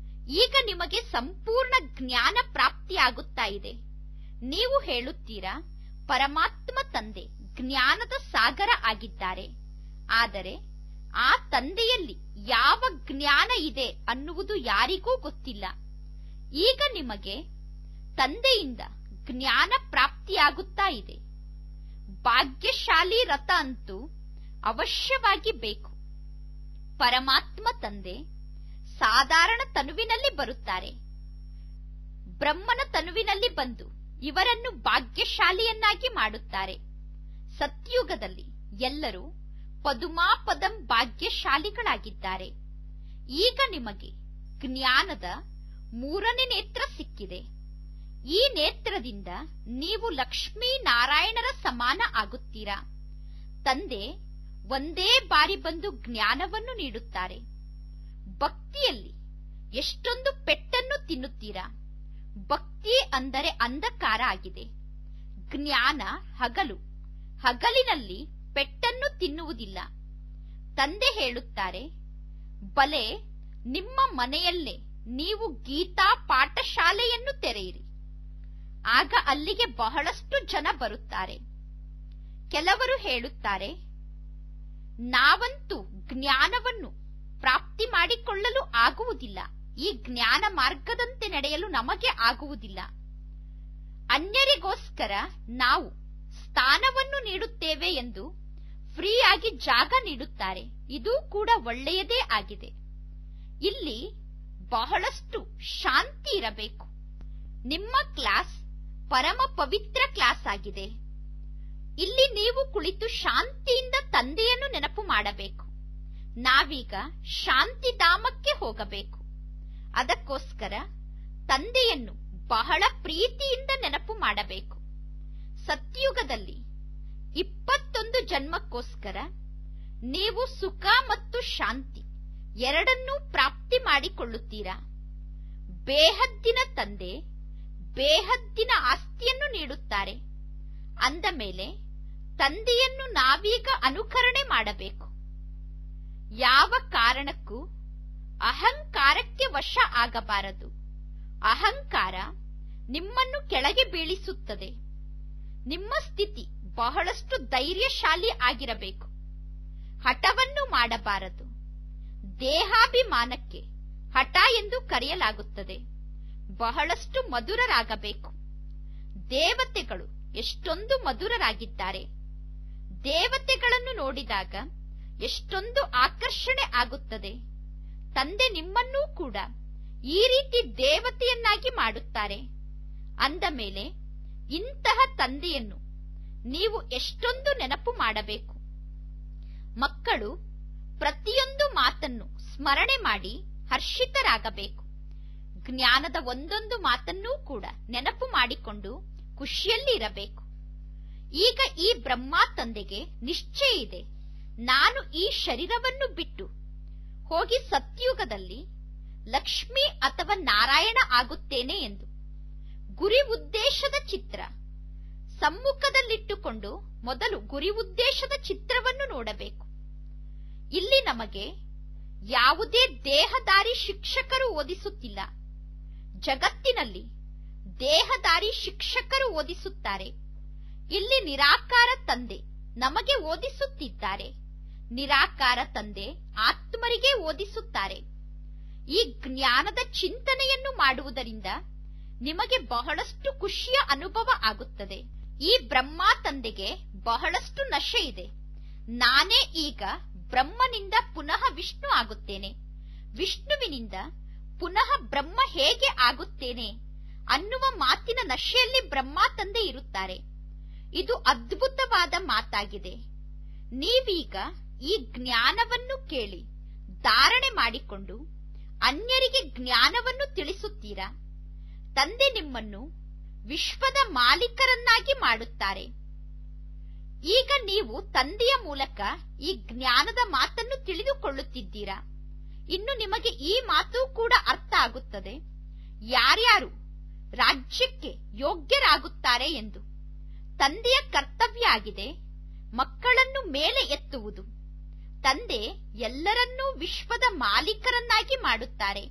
ಈಗ ನಿಮಗೆ ಸಂಪೂರ್ಣ ಜ್ಞಾನ ಪ್ರಾಪ್ತಿಯಾಗುತ್ತಾ ಇದೆ. ನೀವು ಹೇಳುತ್ತೀರಾ, ಪರಮಾತ್ಮ ತಂದೆ ಜ್ಞಾನದ ಸಾಗರ ಆಗಿದ್ದಾರೆ. ಆದರೆ ಆ ತಂದೆಯಲ್ಲಿ ಯಾವ ಜ್ಞಾನ ಇದೆ ಅನ್ನುವುದು ಯಾರಿಗೂ ಗೊತ್ತಿಲ್ಲ. ಈಗ ನಿಮಗೆ ತಂದೆಯಿಂದ ಜ್ಞಾನ ಪ್ರಾಪ್ತಿಯಾಗುತ್ತಾ ಇದೆ. ಭಾಗ್ಯಶಾಲಿ ರಥ ಅಂತೂ ಅವಶ್ಯವಾಗಿ ಬೇಕು. ಪರಮಾತ್ಮ ತಂದೆ ಸಾಧಾರಣ ತನುವಿನಲ್ಲಿ ಬರುತ್ತಾರೆ. ಬ್ರಹ್ಮನ ತನುವಿನಲ್ಲಿ ಬಂದು ಇವರನ್ನು ಭಾಗ್ಯಶಾಲಿಯನ್ನಾಗಿ ಮಾಡುತ್ತಾರೆ. ಸತ್ಯುಗದಲ್ಲಿ ಎಲ್ಲರೂ ಪದುಮಾಪದಂ ಭಾಗ್ಯಶಾಲಿಗಳಾಗಿದ್ದಾರೆ. ಈಗ ನಿಮಗೆ ಜ್ಞಾನದ 3ನೇ ನೇತ್ರ ಸಿಕ್ಕಿದೆ. ಈ ನೇತ್ರದಿಂದ ನೀವು ಲಕ್ಷ್ಮೀ ನಾರಾಯಣರ ಸಮಾನ ಆಗುತ್ತೀರಾ. ತಂದೆ ಒಂದೇ ಬಾರಿ ಬಂದು ಜ್ಞಾನವನ್ನು ನೀಡುತ್ತಾರೆ. ಭಕ್ತಿಯಲ್ಲಿ ಎಷ್ಟೊಂದು ಪೆಟ್ಟನ್ನು ತಿನ್ನುತ್ತೀರಾ. ಭಕ್ತಿ ಅಂದರೆ ಅಂಧಕಾರ ಆಗಿದೆ. ಜ್ಞಾನ ಹಗಲು, ಹಗಲಿನಲ್ಲಿ ಪೆಟ್ಟನ್ನು ತಿನ್ನುವುದಿಲ್ಲ. ತಂದೆ ಹೇಳುತ್ತಾರೆ, ಬಲೆ ನಿಮ್ಮ ಮನೆಯಲ್ಲೇ ನೀವು ಗೀತಾ ಪಾಠಶಾಲೆಯನ್ನು ತೆರೆಯಿರಿ. ಆಗ ಅಲ್ಲಿಗೆ ಬಹಳಷ್ಟು ಜನ ಬರುತ್ತಾರೆ. ಕೆಲವರು ಹೇಳುತ್ತಾರೆ, ನಾವಂತೂ ಜ್ಞಾನವನ್ನು ಪ್ರಾಪ್ತಿ ಮಾಡಿಕೊಳ್ಳಲು ಆಗುವುದಿಲ್ಲ. ಈ ಜ್ಞಾನ ಮಾರ್ಗದಂತೆ ನಡೆಯಲು ನಮಗೆ ಆಗುವುದಿಲ್ಲ. ಅನ್ಯರಿಗೋಸ್ಕರ ನಾವು ಸ್ಥಾನವನ್ನು ನೀಡುತ್ತೇವೆ ಎಂದು ಫ್ರೀಯಾಗಿ ಜಾಗ ನೀಡುತ್ತಾರೆ. ಇದು ಕೂಡ ಒಳ್ಳೆಯದೇ ಆಗಿದೆ. ಇಲ್ಲಿ ಬಹಳಷ್ಟು ಶಾಂತಿ ಇರಬೇಕು. ನಿಮ್ಮ ಕ್ಲಾಸ್ ಪರಮ ಪವಿತ್ರ ಕ್ಲಾಸ್ ಆಗಿದೆ. ಇಲ್ಲಿ ನೀವು ಕುಳಿತು ಶಾಂತಿಯಿಂದ ತಂದೆಯನ್ನು ನೆನಪು ಮಾಡಬೇಕು. ನಾವೀಗ ಶಾಂತಿಧಾಮಕ್ಕೆ ಹೋಗಬೇಕು. ಅದಕ್ಕೋಸ್ಕರ ತಂದೆಯನ್ನು ಬಹಳ ಪ್ರೀತಿಯಿಂದ ನೆನಪು ಮಾಡಬೇಕು. ಸತ್ಯುಗದಲ್ಲಿ 21 ಜನ್ಮಕ್ಕೋಸ್ಕರ ನೀವು ಸುಖ ಮತ್ತು ಶಾಂತಿ ಎರಡನ್ನೂ ಪ್ರಾಪ್ತಿ ಮಾಡಿಕೊಳ್ಳುತ್ತೀರಾ. ಬೇಹದ್ದಿನ ತಂದೆ ಬೇಹದ್ದಿನ ಆಸ್ತಿಯನ್ನು ನೀಡುತ್ತಾರೆ. ಅಂದ ಮೇಲೆ ತಂದೆಯನ್ನು ನಾವೀಗ ಅನುಕರಣೆ ಮಾಡಬೇಕು. ಯಾವ ಕಾರಣಕ್ಕೂ ಅಹಂಕಾರಕ್ಕೆ ವಶ ಆಗಬಾರದು. ಅಹಂಕಾರ ನಿಮ್ಮನ್ನು ಕೆಳಗೆ ಬೀಳಿಸುತ್ತದೆ. ನಿಮ್ಮ ಸ್ಥಿತಿ ಬಹಳಷ್ಟು ಧೈರ್ಯಶಾಲಿ ಆಗಿರಬೇಕು. ಹಠವನ್ನು ಮಾಡಬಾರದು. ದೇಹಾಭಿಮಾನಕ್ಕೆ ಹಠ ಎಂದು ಕರೆಯಲಾಗುತ್ತದೆ. ಬಹಳಷ್ಟು ಮಧುರರಾಗಬೇಕು. ದೇವತೆಗಳು ಎಷ್ಟೊಂದು ಮಧುರರಾಗಿದ್ದಾರೆ. ದೇವತೆಗಳನ್ನು ನೋಡಿದಾಗ ಎಷ್ಟೊಂದು ಆಕರ್ಷಣೆ ಆಗುತ್ತದೆ. ತಂದೆ ನಿಮ್ಮನ್ನೂ ಕೂಡ ಈ ರೀತಿ ದೇವತೆಯನ್ನಾಗಿ ಮಾಡುತ್ತಾರೆ. ಅಂದ ಮೇಲೆ ಇಂತಹ ತಂದೆಯನ್ನು ನೀವು ಎಷ್ಟೊಂದು ನೆನಪು ಮಾಡಬೇಕು. ಮಕ್ಕಳು ಪ್ರತಿಯೊಂದು ಮಾತನ್ನು ಸ್ಮರಣೆ ಮಾಡಿ ಹರ್ಷಿತರಾಗಬೇಕು. ಜ್ಞಾನದ ಒಂದೊಂದು ಮಾತನ್ನೂ ಕೂಡ ನೆನಪು ಮಾಡಿಕೊಂಡು ಖುಷಿಯಲ್ಲಿ ಇರಬೇಕು. ಈಗ ಈ ಬ್ರಹ್ಮ ತಂದೆಗೆ ನಿಶ್ಚಯ ಇದೆ, ನಾನು ಈ ಶರೀರವನ್ನು ಬಿಟ್ಟು ಹೋಗಿ ಸತ್ಯುಗದಲ್ಲಿ ಲಕ್ಷ್ಮಿ ಅಥವಾ ನಾರಾಯಣ ಆಗುತ್ತೇನೆ ಎಂದು. ಗುರಿ ಉದ್ದೇಶದ ಚಿತ್ರ ಸಮ್ಮುಖದಲ್ಲಿಟ್ಟುಕೊಂಡು ಮೊದಲು ಗುರಿ ಉದ್ದೇಶದ ಚಿತ್ರವನ್ನು ನೋಡಬೇಕು. ಇಲ್ಲಿ ನಮಗೆ ಯಾವುದೇ ದೇಹದಾರಿ ಶಿಕ್ಷಕರು ಓದಿಸುತ್ತಿಲ್ಲ. ಜಗತ್ತಿನಲ್ಲಿ ದೇಹದಾರಿ ಶಿಕ್ಷಕರು ಓದಿಸುತ್ತಾರೆ. ಇಲ್ಲಿ ನಿರಾಕಾರ ತಂದೆ ನಮಗೆ ಓದಿಸುತ್ತಿದ್ದಾರೆ. ನಿರಾಕಾರ ತಂದೆ ಆತ್ಮರಿಗೆ ಓದಿಸುತ್ತಾರೆ. ಈ ಜ್ಞಾನದ ಚಿಂತನೆಯನ್ನು ಮಾಡುವುದರಿಂದ ನಿಮಗೆ ಬಹಳಷ್ಟು ಖುಷಿಯ ಅನುಭವ ಆಗುತ್ತದೆ. ಈ ಬ್ರಹ್ಮ ತಂದೆಗೆ ಬಹಳಷ್ಟು ನಶೆ ಇದೆ. ನಾನೇ ಈಗ ಬ್ರಹ್ಮನಿಂದ ಪುನಃ ವಿಷ್ಣು ಆಗುತ್ತೇನೆ, ವಿಷ್ಣುವಿನಿಂದ ಪುನಃ ಬ್ರಹ್ಮ ಹೇಗೆ ಆಗುತ್ತೇನೆ ಅನ್ನುವ ಮಾತಿನ ನಶೆಯಲ್ಲಿ ಬ್ರಹ್ಮ ತಂದೆ ಇರುತ್ತಾರೆ. ಇದು ಅದ್ಭುತವಾದ ಮಾತಾಗಿದೆ. ನೀವೀಗ ಈ ಜ್ಞಾನವನ್ನು ಕೇಳಿ ಧಾರಣೆ ಮಾಡಿಕೊಂಡು ಅನ್ಯರಿಗೆ ಜ್ಞಾನವನ್ನು ತಿಳಿಸುತ್ತೀರಾ. ತಂದೆ ನಿಮ್ಮನ್ನು ವಿಶ್ವದ ಮಾಲೀಕರನ್ನಾಗಿ ಮಾಡುತ್ತಾರೆ. ಈಗ ನೀವು ತಂದೆಯ ಮೂಲಕ ಈ ಜ್ಞಾನದ ಮಾತನ್ನು ತಿಳಿದುಕೊಳ್ಳುತ್ತಿದ್ದೀರಾ. ಇನ್ನು ನಿಮಗೆ ಈ ಮಾತು ಕೂಡ ಅರ್ಥ ಆಗುತ್ತದೆ, ಯಾರ್ಯಾರು ರಾಜ್ಯಕ್ಕೆ ಯೋಗ್ಯರಾಗುತ್ತಾರೆ ಎಂದು. ತಂದೆಯ ಕರ್ತವ್ಯ ಆಗಿದೆ ಮಕ್ಕಳನ್ನು ಮೇಲೆ ಎತ್ತುವುದು. ತಂದೆ ಎಲ್ಲರನ್ನೂ ವಿಶ್ವದ ಮಾಲೀಕರನ್ನಾಗಿ ಮಾಡುತ್ತಾರೆ.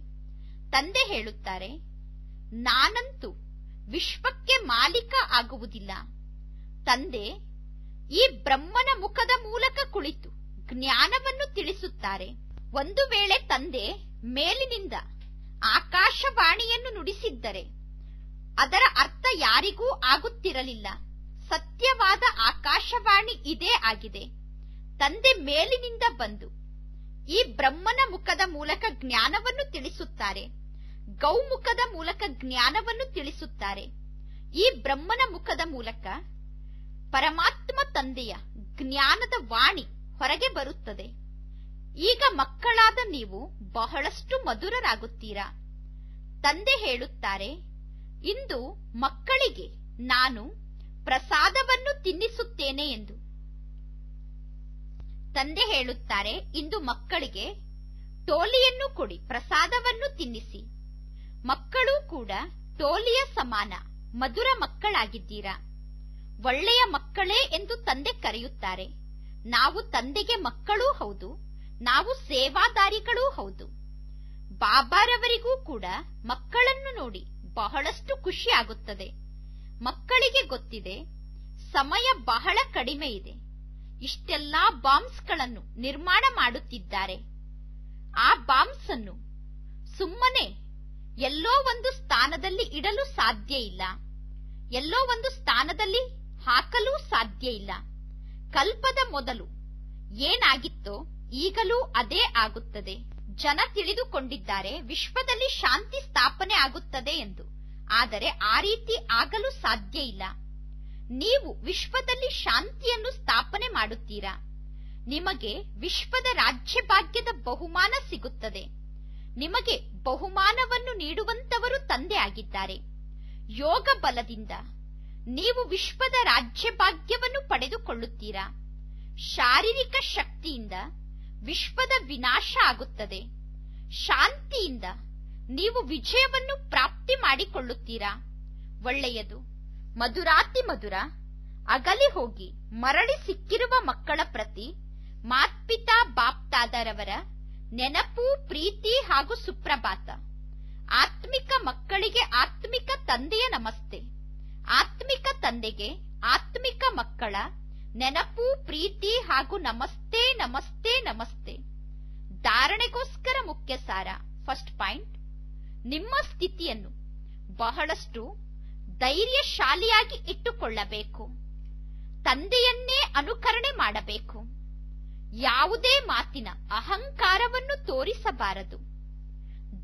ತಂದೆ ಹೇಳುತ್ತಾರೆ, ನಾನಂತೂ ವಿಶ್ವಕ್ಕೆ ಮಾಲೀಕ ಆಗುವುದಿಲ್ಲ. ತಂದೆ ಈ ಬ್ರಹ್ಮನ ಮುಖದ ಮೂಲಕ ಕುಳಿತು ಜ್ಞಾನವನ್ನು ತಿಳಿಸುತ್ತಾರೆ. ಒಂದು ವೇಳೆ ತಂದೆ ಮೇಲಿನಿಂದ ಆಕಾಶವಾಣಿಯನ್ನು ನುಡಿಸಿದ್ದರೆ ಅದರ ಅರ್ಥ ಯಾರಿಗೂ ಆಗುತ್ತಿರಲಿಲ್ಲ. ಸತ್ಯವಾದ ಆಕಾಶವಾಣಿ ಇದೇ ಆಗಿದೆ. ತಂದೆ ಮೇಲಿನಿಂದ ಬಂದು ಈ ಬ್ರಹ್ಮನ ಮುಖದ ಮೂಲಕ ಜ್ಞಾನವನ್ನು ತಿಳಿಸುತ್ತಾರೆ. ಗೌಮುಖದ ಮೂಲಕ ಜ್ಞಾನವನ್ನು ತಿಳಿಸುತ್ತಾರೆ. ಈ ಬ್ರಹ್ಮನ ಮುಖದ ಮೂಲಕ ಪರಮಾತ್ಮ ತಂದೆಯ ಜ್ಞಾನದ ವಾಣಿ ಹೊರಗೆ ಬರುತ್ತದೆ. ಈಗ ಮಕ್ಕಳಾದ ನೀವು ಬಹಳಷ್ಟು ಮಧುರರಾಗುತ್ತೀರಾ. ತಂದೆ ಹೇಳುತ್ತಾರೆ, ಇಂದು ಮಕ್ಕಳಿಗೆ ನಾನು ಪ್ರಸಾದವನ್ನು ತಿನ್ನಿಸುತ್ತೇನೆ ಎಂದು. ತಂದೆ ಹೇಳುತ್ತಾರೆ, ಇಂದು ಮಕ್ಕಳಿಗೆ ಟೋಲಿಯನ್ನು ಕೊಡಿ, ಪ್ರಸಾದವನ್ನು ತಿನ್ನಿಸಿ. ಮಕ್ಕಳು ಕೂಡ ಟೋಲಿಯ ಸಮಾನ ಮಧುರ ಮಕ್ಕಳಾಗಿದ್ದೀರಾ. ಒಳ್ಳೆಯ ಮಕ್ಕಳೇ ಎಂದು ತಂದೆ ಕರೆಯುತ್ತಾರೆ. ನಾವು ತಂದೆಗೆ ಮಕ್ಕಳೂ ಹೌದು, ನಾವು ಸೇವಾದಾರಿಗಳೂ ಹೌದು. ಬಾಬಾರವರಿಗೂ ಕೂಡ ಮಕ್ಕಳನ್ನು ನೋಡಿ ಬಹಳಷ್ಟು ಖುಷಿ ಆಗುತ್ತದೆ. ಮಕ್ಕಳಿಗೆ ಗೊತ್ತಿದೆ ಸಮಯ ಬಹಳ ಕಡಿಮೆ ಇದೆ. ಇಷ್ಟೆಲ್ಲಾ ಬಾಂಬ್ಸ್ಗಳನ್ನು ನಿರ್ಮಾಣ ಮಾಡುತ್ತಿದ್ದಾರೆ. ಆ ಬಾಂಬ್ಸ್ ಅನ್ನು ಸುಮ್ಮನೆ ಎಲ್ಲೋ ಒಂದು ಸ್ಥಾನದಲ್ಲಿ ಇಡಲು ಸಾಧ್ಯ ಇಲ್ಲ, ಎಲ್ಲೋ ಒಂದು ಸ್ಥಾನದಲ್ಲಿ ಹಾಕಲು ಸಾಧ್ಯ ಇಲ್ಲ. ಕಲ್ಪದ ಮೊದಲು ಏನಾಗಿತ್ತೋ ಈಗಲೂ ಅದೇ ಆಗುತ್ತದೆ. ಜನ ತಿಳಿದುಕೊಂಡಿದ್ದಾರೆ ವಿಶ್ವದಲ್ಲಿ ಶಾಂತಿ ಸ್ಥಾಪನೆ ಆಗುತ್ತದೆ ಎಂದು. ಆದರೆ ಆ ರೀತಿ ಆಗಲು ಸಾಧ್ಯ ಇಲ್ಲ. ನೀವು ವಿಶ್ವದಲ್ಲಿ ಶಾಂತಿಯನ್ನು ಸ್ಥಾಪನೆ ಮಾಡುತ್ತೀರಾ, ನಿಮಗೆ ವಿಶ್ವದ ರಾಜ್ಯಭಾಗ್ಯದ ಬಹುಮಾನ ಸಿಗುತ್ತದೆ. ನಿಮಗೆ ಬಹುಮಾನವನ್ನು ನೀಡುವಂತವರು ತಂದೆ ಆಗಿದ್ದಾರೆ. ಯೋಗ ಬಲದಿಂದ ನೀವು ವಿಶ್ವದ ರಾಜ್ಯಭಾಗ್ಯವನ್ನು ಪಡೆದುಕೊಳ್ಳುತ್ತೀರಾ. ಶಾರೀರಿಕ ಶಕ್ತಿಯಿಂದ ವಿಶ್ವದ ವಿನಾಶ ಆಗುತ್ತದೆ. ಶಾಂತಿಯಿಂದ ನೀವು ವಿಜಯವನ್ನು ಪ್ರಾಪ್ತಿ ಮಾಡಿಕೊಳ್ಳುತ್ತೀರಾ. ಒಳ್ಳೆಯದು. ಮಧುರಾತಿ ಮಧುರ ಅಗಲಿ ಹೋಗಿ ಮರಳಿ ಸಿಕ್ಕಿರುವ ಮಕ್ಕಳ ಪ್ರತಿ ಮಾತ್ಪಿತಾ ಬಾಪ್ತಾದರವರ ನೆನಪು, ಪ್ರೀತಿ ಹಾಗೂ ಸುಪ್ರಭಾತ. ಆತ್ಮಿಕ ಮಕ್ಕಳಿಗೆ ಆತ್ಮಿಕ ತಂದೆಯ ನಮಸ್ತೆ. ಆತ್ಮಿಕ ತಂದೆಗೆ ಆತ್ಮಿಕ ಮಕ್ಕಳ ನೆನಪು, ಪ್ರೀತಿ ಹಾಗೂ ನಮಸ್ತೆ ನಮಸ್ತೆ ನಮಸ್ತೆ. ಧಾರಣೆಗೋಸ್ಕರ ಮುಖ್ಯ ಸಾರ. ಫಸ್ಟ್ ಪಾಯಿಂಟ್, ನಿಮ್ಮ ಸ್ಥಿತಿಯನ್ನು ಬಹಳಷ್ಟು ಧೈರ್ಯಶಾಲಿಯಾಗಿ ಇಟ್ಟುಕೊಳ್ಳಬೇಕು. ತಂದೆಯನ್ನೇ ಅನುಕರಣೆ ಮಾಡಬೇಕು. ಯಾವುದೇ ಮಾತಿನ ಅಹಂಕಾರವನ್ನು ತೋರಿಸಬಾರದು.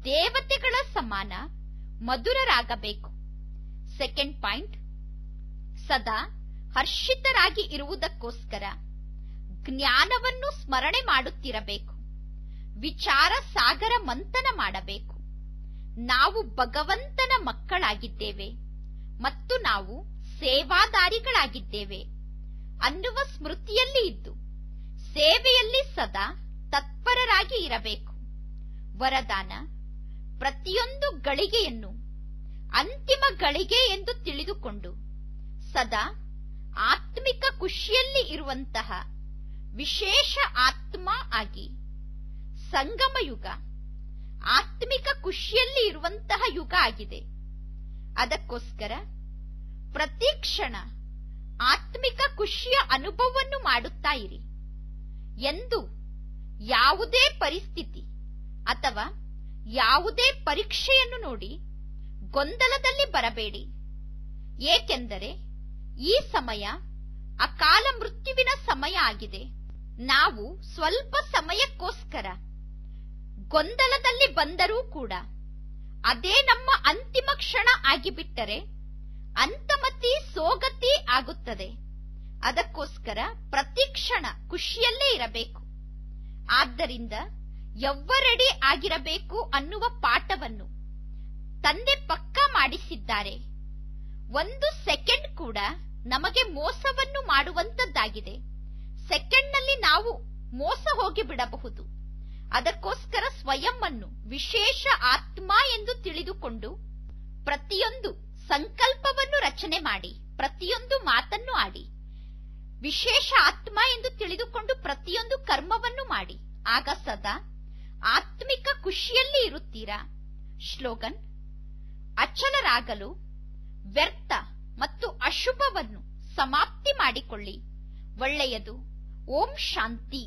ದೇವತೆಗಳ ಸಮಾನ ಮಧುರರಾಗಬೇಕು. ಸೆಕೆಂಡ್ ಪಾಯಿಂಟ್, ಸದಾ ಹರ್ಷಿತರಾಗಿ ಇರುವುದಕ್ಕೋಸ್ಕರ ಜ್ಞಾನವನ್ನು ಸ್ಮರಣೆ ಮಾಡುತ್ತಿರಬೇಕು. ವಿಚಾರ ಸಾಗರ ಮಂಥನ ಮಾಡಬೇಕು. ನಾವು ಭಗವಂತನ ಮಕ್ಕಳಾಗಿದ್ದೇವೆ ಮತ್ತು ನಾವು ಸೇವಾದಾರಿಗಳಾಗಿದ್ದೇವೆ ಅನ್ನುವ ಸ್ಮೃತಿಯಲ್ಲಿ ಇದ್ದು ಸೇವೆಯಲ್ಲಿ ಸದಾ ತತ್ಪರರಾಗಿ ಇರಬೇಕು. ವರದಾನ: ಪ್ರತಿಯೊಂದು ಗಳಿಗೆಯನ್ನು ಅಂತಿಮ ಗಳಿಗೆ ಎಂದು ತಿಳಿದುಕೊಂಡು ಸದಾ ಆತ್ಮಿಕ ಖುಷಿಯಲ್ಲಿ ಇರುವಂತಹ ವಿಶೇಷ ಆತ್ಮ ಆಗಿ. ಸಂಗಮ ಯುಗ ಆತ್ಮಿಕ ಖುಷಿಯಲ್ಲಿ ಇರುವಂತಹ ಯುಗ ಆಗಿದೆ. ಅದಕ್ಕೋಸ್ಕರ ಪ್ರತಿ ಕ್ಷಣ ಆತ್ಮಿಕ ಖುಷಿಯ ಅನುಭವವನ್ನು ಮಾಡುತ್ತಾ ಇರಿ. ಎಂದು ಯಾವುದೇ ಪರಿಸ್ಥಿತಿ ಅಥವಾ ಯಾವುದೇ ಪರೀಕ್ಷೆಯನ್ನು ನೋಡಿ ಗೊಂದಲದಲ್ಲಿ ಬರಬೇಡಿ. ಏಕೆಂದರೆ ಈ ಸಮಯ ಅಕಾಲ ಮೃತ್ಯುವಿನ ಸಮಯ ಆಗಿದೆ. ನಾವು ಸ್ವಲ್ಪ ಸಮಯಕ್ಕೋಸ್ಕರ ಗೊಂದಲದಲ್ಲಿ ಬಂದರೂ ಕೂಡ ಅದೇ ನಮ್ಮ ಅಂತಿಮ ಕ್ಷಣ ಆಗಿಬಿಟ್ಟರೆ ಅಂತಮತಿ ಸೋಗತಿ ಆಗುತ್ತದೆ. ಅದಕ್ಕೋಸ್ಕರ ಪ್ರತಿ ಕ್ಷಣ ಖುಷಿಯಲ್ಲೇ ಇರಬೇಕು. ಆದ್ದರಿಂದ ಎವ್ವರೆಡಿ ಆಗಿರಬೇಕು ಅನ್ನುವ ಪಾಠವನ್ನು ತಂದೆ ಪಕ್ಕಾ ಮಾಡಿಸಿದ್ದಾರೆ. ಒಂದು ಸೆಕೆಂಡ್ ಕೂಡ ನಮಗೆ ಮೋಸವನ್ನು ಮಾಡುವಂತದ್ದಾಗಿದೆ. ಸೆಕೆಂಡ್ನಲ್ಲಿ ನಾವು ಮೋಸ ಹೋಗಿ ಬಿಡಬಹುದು. ಅದಕ್ಕೋಸ್ಕರ ಸ್ವಯಂ ಅನ್ನು ವಿಶೇಷ ಆತ್ಮ ಎಂದು ತಿಳಿದುಕೊಂಡು ಪ್ರತಿಯೊಂದು ಸಂಕಲ್ಪವನ್ನು ರಚನೆ ಮಾಡಿ, ಪ್ರತಿಯೊಂದು ಮಾತನ್ನು ಆಡಿ. ವಿಶೇಷ ಆತ್ಮ ಎಂದು ತಿಳಿದುಕೊಂಡು ಪ್ರತಿಯೊಂದು ಕರ್ಮವನ್ನು ಮಾಡಿ. ಆಗ ಸದಾ ಆತ್ಮಿಕ ಖುಷಿಯಲ್ಲಿ ಇರುತ್ತೀರಾ. ಶ್ಲೋಗನ್: ಅಚಲರಾಗಲು ವ್ಯರ್ಥ ಮತ್ತು ಅಶುಭವನ್ನು ಸಮಾಪ್ತಿ ಮಾಡಿಕೊಳ್ಳಿ. ಒಳ್ಳೆಯದು. ಓಂ ಶಾಂತಿ.